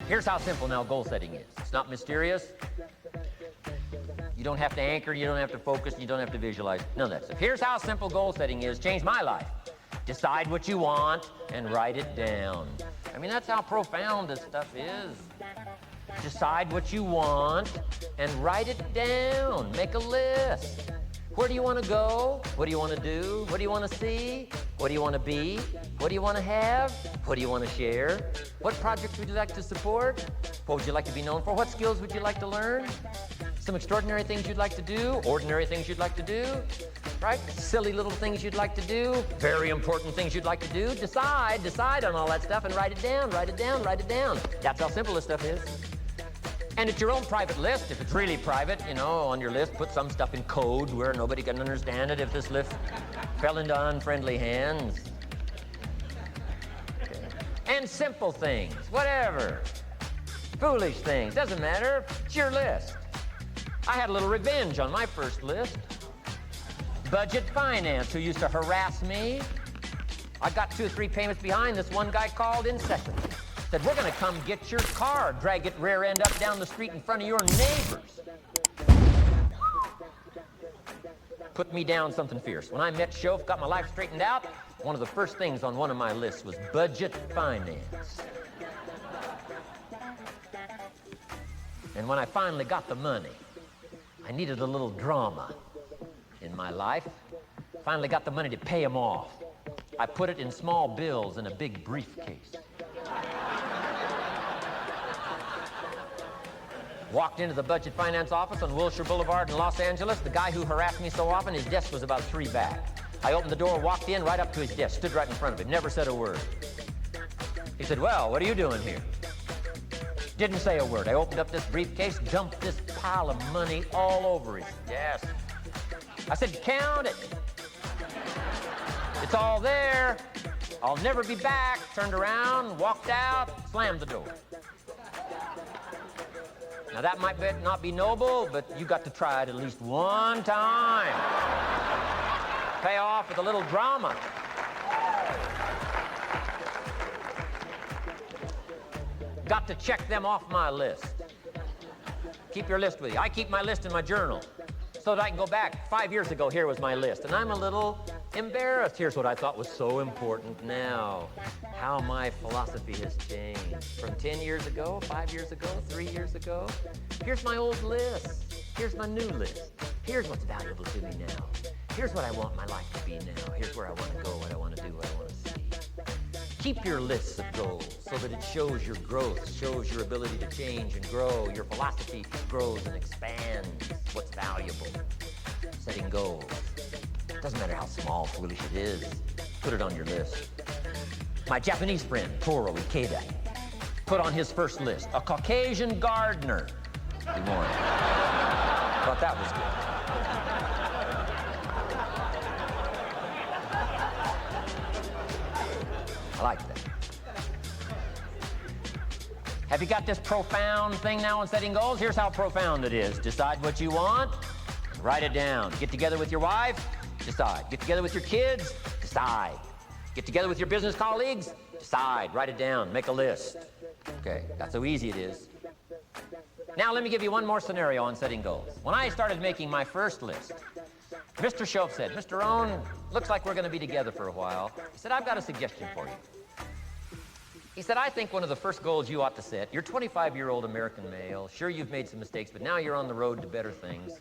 Here's how simple now goal setting is. It's not mysterious. You don't have to anchor, you don't have to focus, you don't have to visualize, none of that stuff. Here's how simple goal setting is. Changed my life. Decide what you want and write it down. I mean, that's how profound this stuff is. Decide what you want and write it down. Make a list. Where do you want to go? What do you want to do? What do you want to see? What do you want to be? What do you want to have? What do you want to share? What projects would you like to support? What would you like to be known for? What skills would you like to learn? Some extraordinary things you'd like to do, ordinary things you'd like to do, right? Silly little things you'd like to do, very important things you'd like to do. Decide on all that stuff and write it down, write it down, write it down. That's how simple this stuff is. And it's your own private list. If it's really private, you know, on your list, put some stuff in code where nobody can understand it if this list fell into unfriendly hands. Okay. And simple things, whatever. Foolish things, doesn't matter. It's your list. I had a little revenge on my first list. Budget finance, who used to harass me. I got 2 or 3 payments behind. This one guy called incessantly. Said, we're going to come get your car, drag it rear end up down the street in front of your neighbors. Put me down something fierce. When I met Shof, got my life straightened out, one of the first things on one of my lists was budget finance. And when I finally got the money, I needed a little drama in my life. Finally got the money to pay him off. I put it in small bills in a big briefcase. Walked into the budget finance office on Wilshire Boulevard in Los Angeles. The guy who harassed me so often, his desk was about 3 back. I opened the door, walked in, right up to his desk, stood right in front of him, never said a word. He said, well, what are you doing here? Didn't say a word. I opened up this briefcase, dumped this pile of money all over his desk. I said, count it. It's all there. I'll never be back. Turned around, walked out, slammed the door. Now that might not be noble, but you got to try it at least one time. Pay off with a little drama. Got to check them off my list. Keep your list with you. I keep my list in my journal so that I can go back. 5 years ago, here was my list, and I'm a little embarrassed. Here's what I thought was so important now. How my philosophy has changed. From 10 years ago, 5 years ago, 3 years ago. Here's my old list. Here's my new list. Here's what's valuable to me now. Here's what I want my life to be now. Here's where I want to go, what I want to do, what I want to see. Keep your lists of goals so that it shows your growth, shows your ability to change and grow. Your philosophy grows and expands what's valuable. Setting goals. Doesn't matter how small, foolish it is. Put it on your list. My Japanese friend, Toro Ikeda, put on his first list, a Caucasian gardener. He won. Thought that was good. I like that. Have you got this profound thing now on setting goals? Here's how profound it is. Decide what you want, write it down. Get together with your wife, decide. Get together with your kids, decide. Get together with your business colleagues, decide. Write it down, make a list. Okay, that's how easy it is. Now let me give you one more scenario on setting goals. When I started making my first list, Mr. Shof said, Mr. Rohn, looks like we're going to be together for a while. He said, I've got a suggestion for you. He said, I think one of the first goals you ought to set, you're a 25-year-old American male. Sure, you've made some mistakes, but now you're on the road to better things.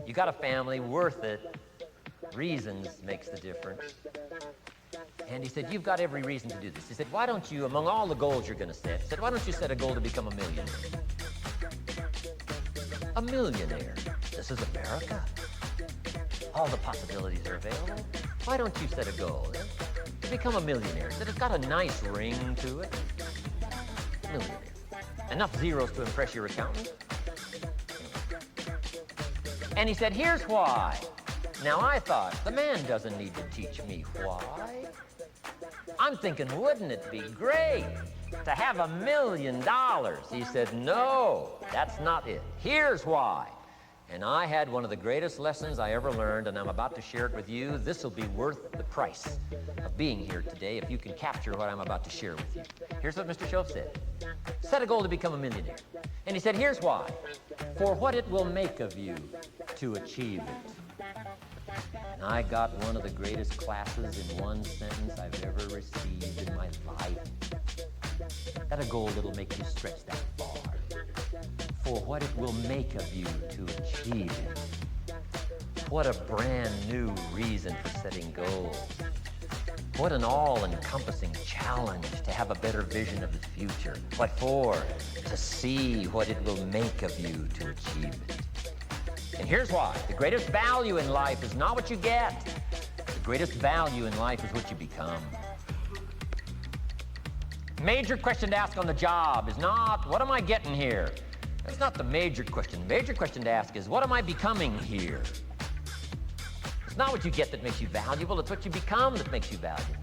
You got a family, worth it. Reasons makes the difference. And he said, you've got every reason to do this. He said, why don't you, among all the goals you're going to set, he said, why don't you set a goal to become a millionaire? A millionaire. This is America. All the possibilities are available. Why don't you set a goal to become a millionaire? He said, it's got a nice ring to it. Millionaire. Enough zeros to impress your accountant. And he said, here's why. Now I thought, the man doesn't need to teach me why. I'm thinking, wouldn't it be great to have $1 million? He said, no, that's not it. Here's why. And I had one of the greatest lessons I ever learned, and I'm about to share it with you. This will be worth the price of being here today if you can capture what I'm about to share with you. Here's what Mr. Shoaff said. Set a goal to become a millionaire. And he said, here's why. For what it will make of you to achieve it. And I got one of the greatest classes in one sentence I've ever received in my life. Set a goal that'll make you stretch that far. For what it will make of you to achieve it. What a brand new reason for setting goals. What an all-encompassing challenge to have a better vision of the future. What for? To see what it will make of you to achieve it. And here's why. The greatest value in life is not what you get. The greatest value in life is what you become. Major question to ask on the job is not, what am I getting here? That's not the major question. The major question to ask is, what am I becoming here? It's not what you get that makes you valuable, it's what you become that makes you valuable.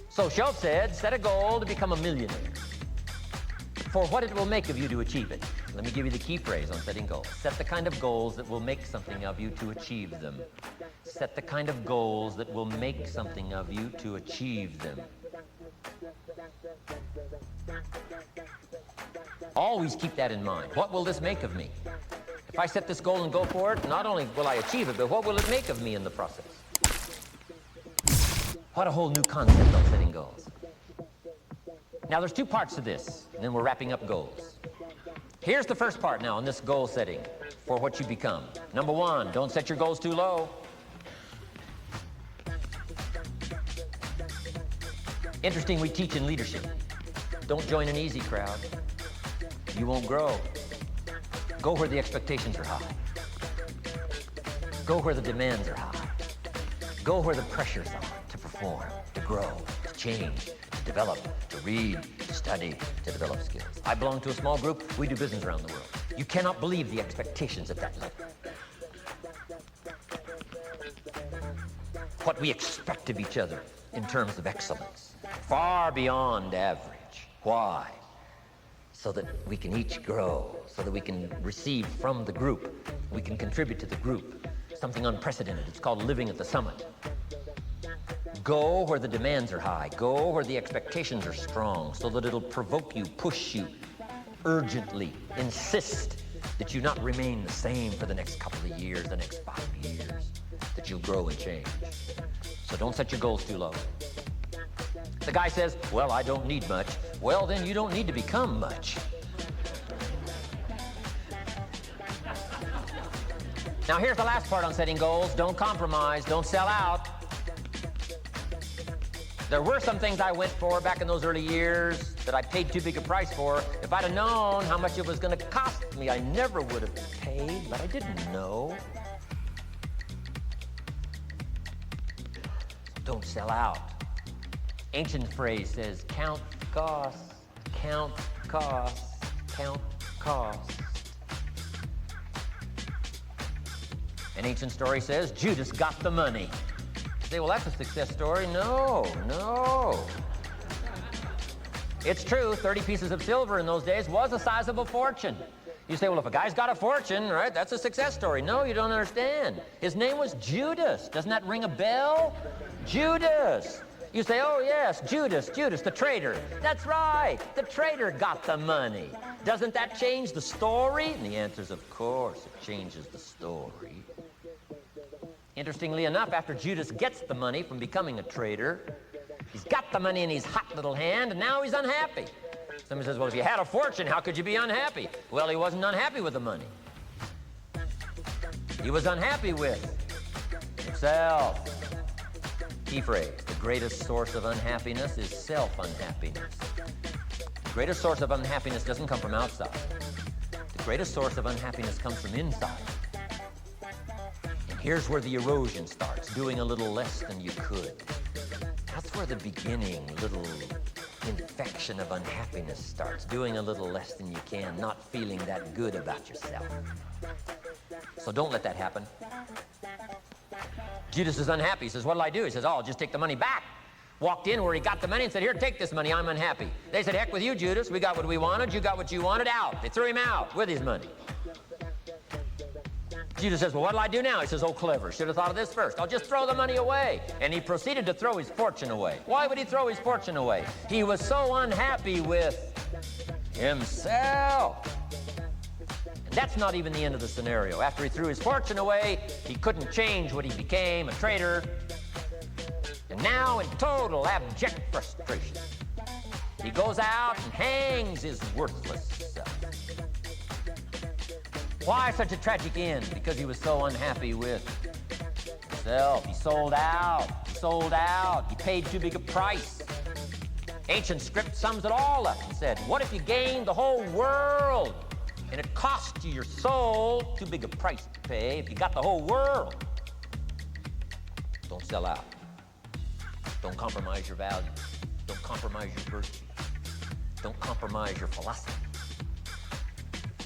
So Shoaff said, set a goal to become a millionaire. For what it will make of you to achieve it. Let me give you the key phrase on setting goals. Set the kind of goals that will make something of you to achieve them. Set the kind of goals that will make something of you to achieve them. Always keep that in mind. What will this make of me? If I set this goal and go for it, not only will I achieve it, but what will it make of me in the process? What a whole new concept on setting goals. Now, there's two parts to this, and then we're wrapping up goals. Here's the first part now on this goal setting for what you become. Number one, don't set your goals too low. Interesting, we teach in leadership. Don't join an easy crowd. You won't grow. Go where the expectations are high. Go where the demands are high. Go where the pressures are to perform, to grow, to change, to develop, to read, to study, to develop skills. I belong to a small group. We do business around the world. You cannot believe the expectations at that level. What we expect of each other in terms of excellence. Far beyond average. Why? So that we can each grow, so that we can receive from the group, we can contribute to the group. Something unprecedented. It's called living at the summit. Go where the demands are high. Go where the expectations are strong, so that it'll provoke you, push you, urgently insist that you not remain the same for the next couple of years, the next 5 years, that you'll grow and change. So don't set your goals too low. The guy says, well, I don't need much. Well, then you don't need to become much. Now, here's the last part on setting goals. Don't compromise. Don't sell out. There were some things I went for back in those early years that I paid too big a price for. If I'd have known how much it was going to cost me, I never would have paid, but I didn't know. Don't sell out. Ancient phrase says, count costs, count costs, count costs. An ancient story says, Judas got the money. You say, well, that's a success story. No. It's true, 30 pieces of silver in those days was a sizable fortune. You say, well, if a guy's got a fortune, right, that's a success story. No, you don't understand. His name was Judas. Doesn't that ring a bell? Judas. You say, oh, yes, Judas, the traitor. That's right, the traitor got the money. Doesn't that change the story? And the answer is, of course, it changes the story. Interestingly enough, after Judas gets the money from becoming a traitor, he's got the money in his hot little hand, and now he's unhappy. Somebody says, well, if you had a fortune, how could you be unhappy? Well, he wasn't unhappy with the money. He was unhappy with himself. Key phrase, the greatest source of unhappiness is self-unhappiness. The greatest source of unhappiness doesn't come from outside. The greatest source of unhappiness comes from inside. And here's where the erosion starts, doing a little less than you could. That's where the beginning little infection of unhappiness starts, doing a little less than you can, not feeling that good about yourself. So don't let that happen. Judas is unhappy. He says, what'll I do? He says, oh, I'll just take the money back. Walked in where he got the money and said, here, take this money. I'm unhappy. They said, heck with you, Judas. We got what we wanted. You got what you wanted. Out. They threw him out with his money. Judas says, well, what'll I do now? He says, oh, clever. Should have thought of this first. I'll just throw the money away. And he proceeded to throw his fortune away. Why would he throw his fortune away? He was so unhappy with himself. And that's not even the end of the scenario. After he threw his fortune away, he couldn't change what he became, a traitor. And now, in total abject frustration, he goes out and hangs his worthless self. Why such a tragic end? Because he was so unhappy with himself. He sold out. He sold out. He paid too big a price. Ancient script sums it all up and said, what if you gained the whole world and it cost you your soul? Too big a price to pay if you got the whole world. Don't sell out. Don't compromise your values. Don't compromise your virtue. Don't compromise your philosophy.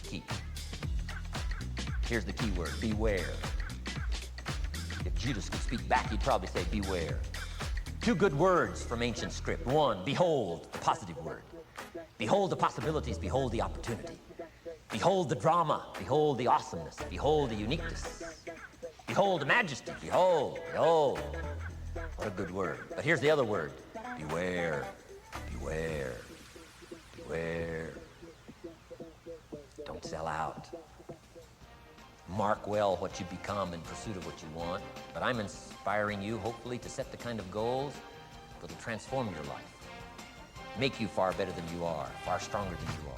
Keep. Here's the key word, beware. If Judas could speak back, he'd probably say beware. Two good words from ancient script. One, behold, the positive word. Behold the possibilities, behold the opportunity. Behold the drama, behold the awesomeness, behold the uniqueness. Behold the majesty, behold, behold. What a good word. But here's the other word, beware, beware, beware. Don't sell out. Mark well what you become in pursuit of what you want. But I'm inspiring you, hopefully, to set the kind of goals that will transform your life. Make you far better than you are, far stronger than you are.